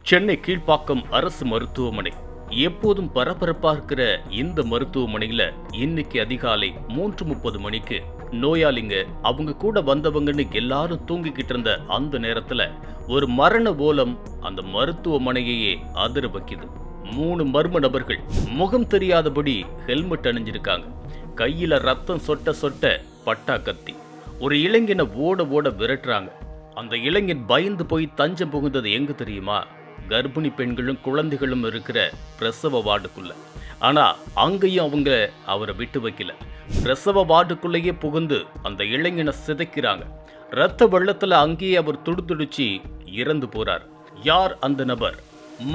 சென்னை கீழ்ப்பாக்கம் அரசு மருத்துவமனை எப்போதும் பரபரப்பா இருக்கிற இந்த மருத்துவமனையில இன்னைக்கு அதிகாலை 3:30 மணிக்கு நோயாளிங்க அவங்க கூட வந்தவங்கன்னு எல்லாரும் தூங்கிக்கிட்டு இருந்த அந்த நேரத்துல ஒரு மரண ஓலம் அந்த மருத்துவமனையையே அதிர வைக்குது. 3 மர்ம நபர்கள் முகம் தெரியாதபடி ஹெல்மெட் அணிஞ்சிருக்காங்க. கையில ரத்தம் சொட்ட சொட்ட பட்டா கத்தி ஒரு இளைஞனை ஓட ஓட விரட்டுறாங்க. அந்த இளைஞன் பயந்து போய் தஞ்சம் புகுந்தது எங்க தெரியுமா? கர்ப்பிணி பெண்களும் குழந்தைகளும் இருக்கிற பிரசவ வார்டுக்குள்ள. ஆனா அங்கேயும் அவங்க அவரை விட்டு வைக்கல. பிரசவ வார்டுக்குள்ளேயே புகுந்து அந்த இளைஞனை சிதைக்கிறாங்க. ரத்த வெள்ளத்துல அங்கேயே அவர் துடிதுடிச்சு இறந்து போறார். யார் அந்த நபர்?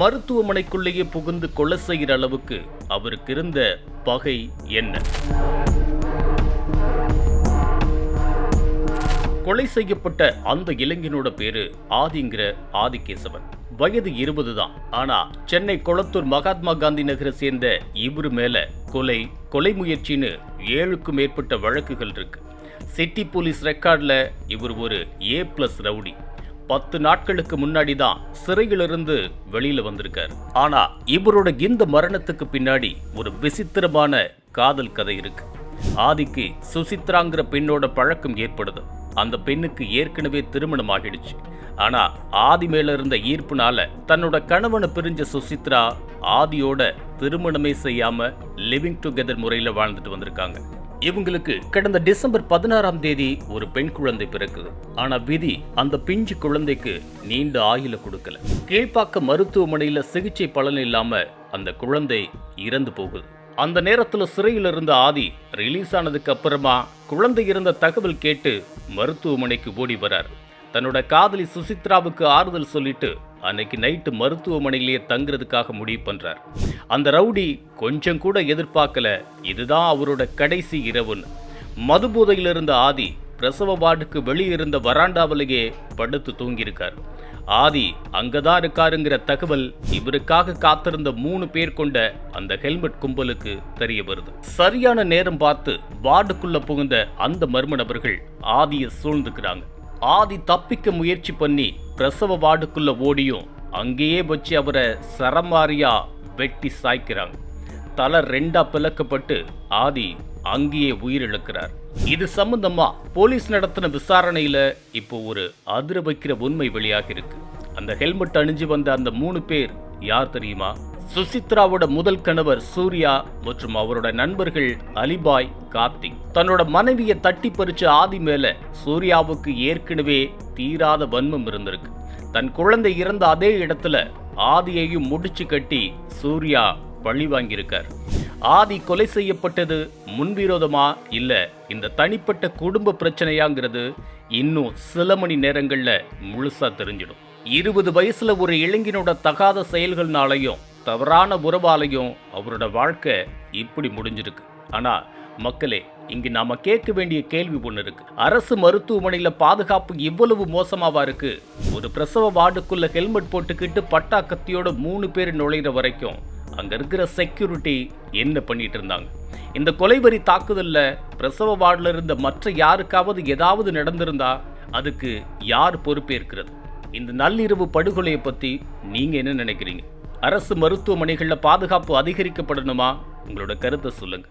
மருத்துவமனைக்குள்ளேயே புகுந்து கொலை செய்கிற அளவுக்கு அவருக்கு இருந்த பகை என்ன? கொலை செய்யப்பட்ட அந்த இளைஞனோட பேரு ஆதிங்கிற ஆதிகேசவன். வயது 20 தான். ஆனா சென்னை கொளத்தூர் மகாத்மா காந்தி நகரை சேர்ந்த இவரு மேல கொலை முயற்சின்னு 7க்கும் மேற்பட்ட வழக்குகள் இருக்கு. சிட்டி போலீஸ் ரெக்கார்ட்ல இவர் ஒரு A+ ரவுடி. 10 நாட்களுக்கு முன்னாடி தான் சிறையிலிருந்து வெளியில வந்திருக்காரு. ஆனா இவரோட இந்த மரணத்துக்கு பின்னாடி ஒரு விசித்திரமான காதல் கதை இருக்கு. ஆதிக்கு சுசித்ராங்கிற பெண்ணோட பழக்கம் ஏற்படுது. அந்த பெண்ணுக்கு ஏற்கனவே திருமணம் ஆகிடுச்சு. ஆனா ஆதி மேல இருந்த ஈர்ப்புனால தன்னோட கணவனை பிரிஞ்ச சுசித்ரா ஆதியோட திருமணமே செய்யாம லிவிங் டுகெதர் முறையில வாழ்ந்துட்டு வந்திருக்காங்க. இவங்களுக்கு கடந்த டிசம்பர் 16ஆம் தேதி ஒரு பெண் குழந்தை பிறக்குது. ஆனா விதி அந்த பிஞ்சு குழந்தைக்கு நீண்ட ஆயுள கொடுக்கல. கீழ்ப்பாக்கம் மருத்துவமனையில சிகிச்சை பலன் இல்லாம அந்த குழந்தை இறந்து போகுது. அந்த நேரத்துல சிறையில் இருந்த ஆதி ரிலீஸ் ஆனதுக்கு அப்புறமா குழந்தை இருந்த தகவல் கேட்டு மருத்துவமனைக்கு ஓடி வரார். தன்னோட காதலி சுசித்ராவுக்கு ஆறுதல் சொல்லிட்டு அன்னைக்கு நைட்டு மருத்துவமனையிலேயே தங்குறதுக்காக முடிவு பண்றார். அந்த ரவுடி கொஞ்சம் கூட எதிர்பார்க்கல இதுதான் அவரோட கடைசி இரவுன்னு. மதுபோதையில் இருந்த ஆதி பிரசவ வார்டுக்கு வெளியே இருந்த வராண்டாவிலேயே படுத்து தூங்கியிருக்கார். ஆதி அங்கதான் இருக்காருங்கிற தகவல் இவருக்காக காத்திருந்த 3 பேர் கொண்ட அந்த ஹெல்மெட் கும்பலுக்கு தெரிய வருது. சரியான நேரம் பார்த்து வார்டுக்குள்ள புகுந்த அந்த மர்ம நபர்கள் ஆதியை சூழ்ந்துக்கிறாங்க. ஆதி தப்பிக்க முயற்சி பண்ணி பிரசவ வார்டுக்குள்ள ஓடியும் அங்கேயே வச்சு அவரை சரமாரியா வெட்டி சாய்க்கிறாங்க. தலை 2ஆ பிளக்கப்பட்டு ஆதி அங்கேயே உயிரிழக்கிறார். இது சம்பந்தமா போலீஸ் நடத்தின விசாரணையில இப்போ ஒரு அதிர வைக்கிற உண்மை வெளியாக இருக்கு. அந்த ஹெல்மெட் அணிஞ்சு வந்த அந்த 3 பேர் யார் தெரியுமா? சுசித்ராவோட முதல் கணவர் சூர்யா மற்றும் அவரோட நண்பர்கள் அலிபாய், கார்த்திக். தன்னோட மனைவியை தட்டி பறிச்ச ஆதி மேல சூர்யாவுக்கு ஏற்கனவே தீராத வன்மம் இருந்திருக்கு. தன் குழந்தை இறந்த அதே இடத்துல ஆதியையும் முடிச்சு கட்டி சூர்யா பழி வாங்கியிருக்கார். ஆதி கொலை செய்யப்பட்டது முன்விரோதமா இல்ல இந்த தனிப்பட்ட குடும்ப பிரச்சனையாங்கிறது இன்னும் சில மணி நேரங்கள்ல முழுசா தெரிஞ்சிடும். 20 வயசுல ஒரு இளைஞனோட தகாத செயல்கள்னாலையும் தவறான உறவாலையும் அவரோட வாழ்க்கை இப்படி முடிஞ்சிருக்கு. ஆனா மக்களே, இங்கு நாம கேட்க வேண்டிய கேள்வி ஒண்ணு இருக்கு. அரசு மருத்துவமனையில பாதுகாப்பு இவ்வளவு மோசமாவா இருக்கு? ஒரு பிரசவ வார்டுக்குள்ள ஹெல்மெட் போட்டுக்கிட்டு பட்டா கத்தியோட 3 பேர் நுழைகிற வரைக்கும் அங்க இருக்கிற செக்யூரிட்டி என்ன பண்ணிட்டு இருந்தாங்க? இந்த கொலைவரி தாக்குதல்ல பிரசவ வார்டுல இருந்த மற்ற யாருக்காவது ஏதாவது நடந்திருந்தா அதுக்கு யார் பொறுப்பேற்கிறது? இந்த நள்ளிரவு படுகொலையை பத்தி நீங்க என்ன நினைக்கிறீங்க? அரசு மருத்துவமனைகள்ல பாதுகாப்பு அதிகரிக்கப்படணுமா? உங்களோட கருத்தை சொல்லுங்க.